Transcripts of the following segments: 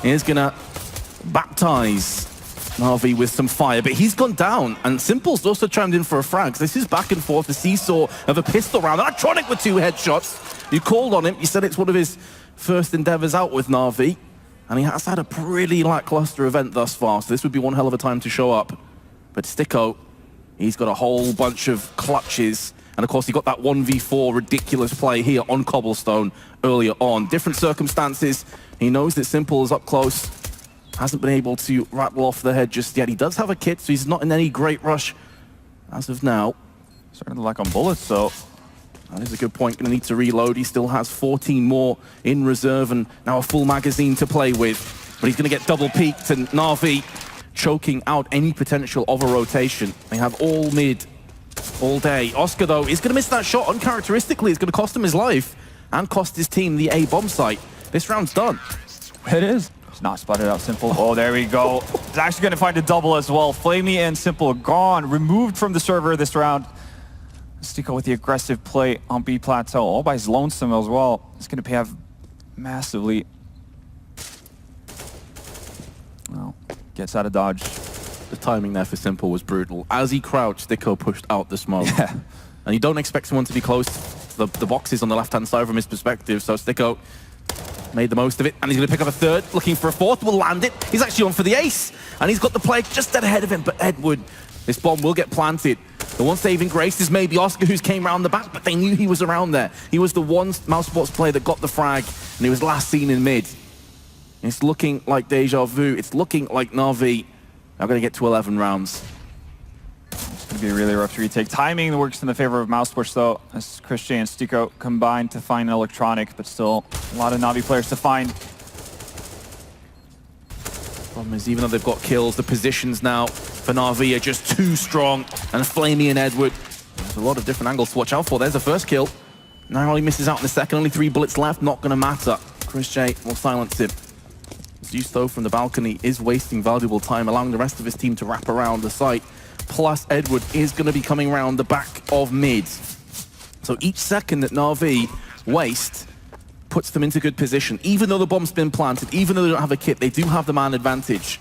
is gonna baptize Navi with some fire, but he's gone down, and Simple's also chimed in for a frag. This is back and forth, the seesaw of a pistol round. Electronic with 2 headshots. You called on him, you said it's one of his first endeavors out with Navi, and he has had a pretty lackluster event thus far, so this would be one hell of a time to show up. But Sticko, he's got a whole bunch of clutches, and of course he got that 1v4 ridiculous play here on Cbblestone earlier on. Different circumstances, he knows that Simple is up close, hasn't been able to rattle off the head just yet. He does have a kit, so he's not in any great rush as of now. Starting to lack on bullets, so that is a good point. Gonna need to reload. He still has 14 more in reserve and now a full magazine to play with. But he's gonna get double peaked, and Navi choking out any potential of a rotation. They have all mid all day. Oscar, though, is gonna miss that shot uncharacteristically. It's gonna cost him his life and cost his team the A bomb site. This round's done. It is. It's not spotted out Simple. Oh, there we go. He's actually going to find a double as well. Flamey and Simple gone, removed from the server this round. Sticko with the aggressive play on B plateau, all by his lonesome as well. It's going to pay off massively. Well, gets out of dodge. The timing there for Simple was brutal. As he crouched, Sticko pushed out the smoke. Yeah. And you don't expect someone to be close to the boxes on the left-hand side from his perspective, so Sticko made the most of it, and he's going to pick up a third, looking for a fourth, will land it. He's actually on for the ace, and he's got the play just dead ahead of him, but Edward, this bomb will get planted. The one saving grace is maybe Oscar, who's came around the back, but they knew he was around there. He was the one Mousesports player that got the frag, and he was last seen in mid. It's looking like deja vu. It's looking like Navi are going to get to 11 rounds. It's going to be a really rough retake. Timing works in the favor of Mousesports, though, as Christian and Sticko combine to find an electronic, but still a lot of Navi players to find. Problem is, even though they've got kills, the positions now for Navi are just too strong, and Flamey and Edward, there's a lot of different angles to watch out for. There's the first kill. Now he misses out in the second, only 3 bullets left, not going to matter. Chris J will silence him. Zeus, though, from the balcony is wasting valuable time, allowing the rest of his team to wrap around the site. Plus, Edward is going to be coming around the back of mid. So each second that Navi waste puts them into good position. Even though the bomb's been planted, even though they don't have a kit, they do have the man advantage.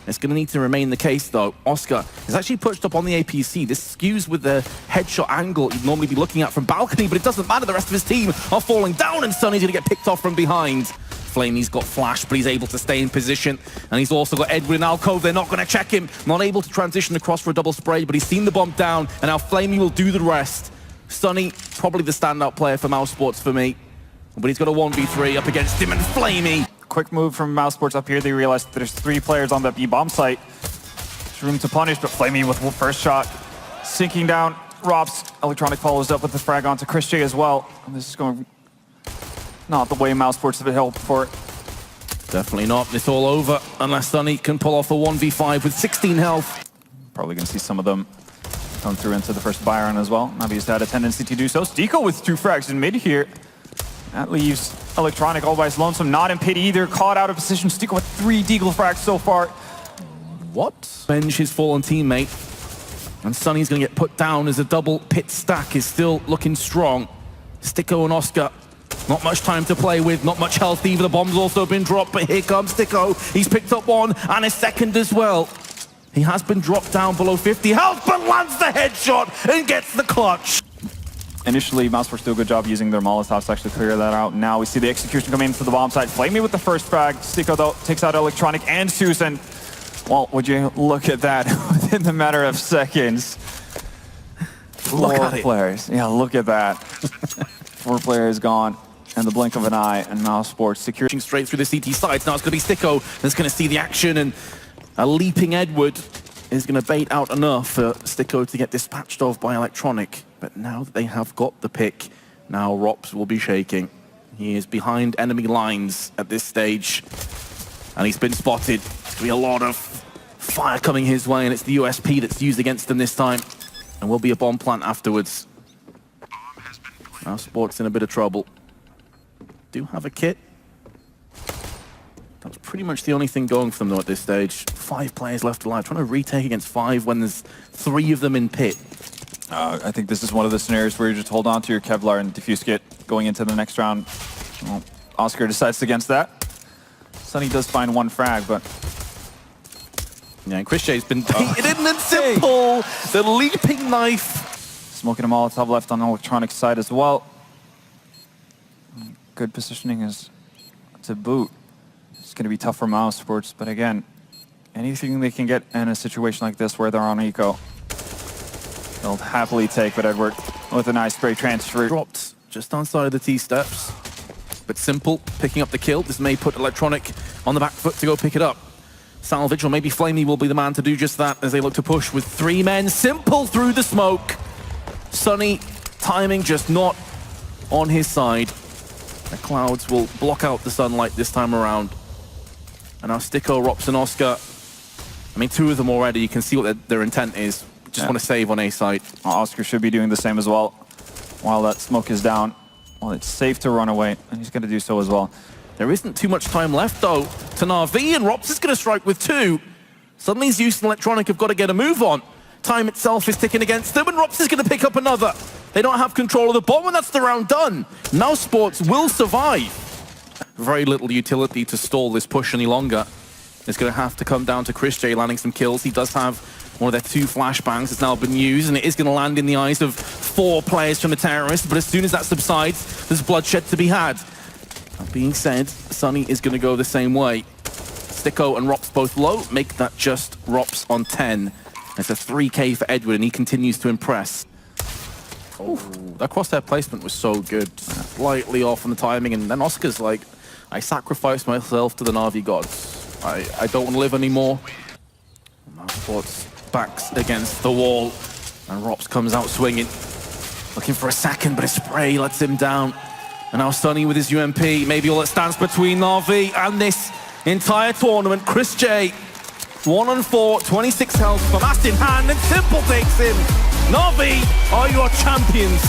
It's going to need to remain the case, though. Oscar is actually perched up on the APC. This skews with the headshot angle you'd normally be looking at from balcony, but it doesn't matter. The rest of his team are falling down, and Sunny's going to get picked off from behind. Flamey's got flash, but he's able to stay in position. And he's also got Edward in alcove. They're not going to check him. Not able to transition across for a double spray, but he's seen the bomb down, and now Flamey will do the rest. Sunny, probably the standout player for Mousesports for me. But he's got a 1v3 up against him, and Flamey. Quick move from Mousesports up here. They realized that there's 3 players on the B-bomb site. There's room to punish, but Flamey with the first shot. Sinking down. Rob's electronic follows up with the frag onto Chris J as well. And this is going not the way Mousesports have been held for it. Definitely not. It's all over unless Sunny can pull off a 1v5 with 16 health. Probably going to see some of them come through into the first Byron as well. Navi's had a tendency to do so. Sticko with 2 frags in mid here. That leaves electronic all by his lonesome. Not in pit either. Caught out of position. Sticko with 3 deagle frags so far. What? Avenge his fallen teammate. And Sunny's going to get put down as a double pit stack is still looking strong. Sticko and Oscar. Not much time to play with, not much health either. The bomb's also been dropped, but here comes Sticko. He's picked up 1 and a second as well. He has been dropped down below 50 health, but lands the headshot and gets the clutch. Initially, Mousesports do a good job using their Molotovs to actually clear that out. Now we see the execution coming into the bomb site. Flamey with the first frag. Sticko, though, takes out electronic and Zeus, and, well, would you look at that within the matter of seconds. Look at 4 it. players. Yeah, look at that. 4 players gone. And the blink of an eye, and Mousesports securing straight through the CT sides. Now it's going to be Sticko that's going to see the action, and a leaping Edward is going to bait out enough for Sticko to get dispatched of by Electronic. But now that they have got the pick, now Rops will be shaking. He is behind enemy lines at this stage, and he's been spotted. There's going to be a lot of fire coming his way, and it's the USP that's used against them this time. And will be a bomb plant afterwards. Mousesports in a bit of trouble. Do have a kit. That's pretty much the only thing going for them, though, at this stage. 5 players left alive. Trying to retake against 5 when there's 3 of them in pit. I think this is one of the scenarios where you just hold on to your Kevlar and defuse kit going into the next round. Well, Oscar decides against that. Sunny does find one frag, but Yeah, and ChrisJ's been baited in and simple. The leaping knife. smoking a Molotov left on the electronic side as well. Good positioning is to boot. It's going to be tough for Mousesports, but again, anything they can get in a situation like this where they're on eco, they'll happily take. But Edward with a nice spray transfer. Dropped just outside of the T-steps. But Simple picking up the kill. This may put Electronic on the back foot to go pick it up. Salvage, or maybe Flamey will be the man to do just that as they look to push with 3 men. Simple through the smoke. Sunny, timing just not on his side. The clouds will block out the sunlight this time around. And now Sticko, Rops, and Oscar. I mean, 2 of them already. You can see what their intent is. Just want to save on A side. Oscar should be doing the same as well. While that smoke is down, well, it's safe to run away, and he's going to do so as well. There isn't too much time left, though, to Navi, and Rops is going to strike with 2. Suddenly, Zeus and Electronic have got to get a move on. Time itself is ticking against them, and Rops is going to pick up another. They don't have control of the bomb, and that's the round done. Mousesports will survive. Very little utility to stall this push any longer. It's going to have to come down to ChrisJ landing some kills. He does have one of their 2 flashbangs that's now been used, and it is going to land in the eyes of 4 players from the terrorists, but as soon as that subsides, there's bloodshed to be had. That being said, Sunny is going to go the same way. Sticko and Rops both low, make that just Rops on 10. It's a 3K for Edward, and he continues to impress. Oh, that crosshair placement was so good. Slightly off on the timing, and then Oscar's like, I sacrificed myself to the Navi gods. I don't want to live anymore. Mousesports backs against the wall, and Rops comes out swinging. Looking for a second, but a spray lets him down. And now Sunny with his UMP, maybe all that stands between Navi and this entire tournament. ChrisJ, 1 on 4, 26 health, Famas in hand, and Simple takes him. Navi are your champions.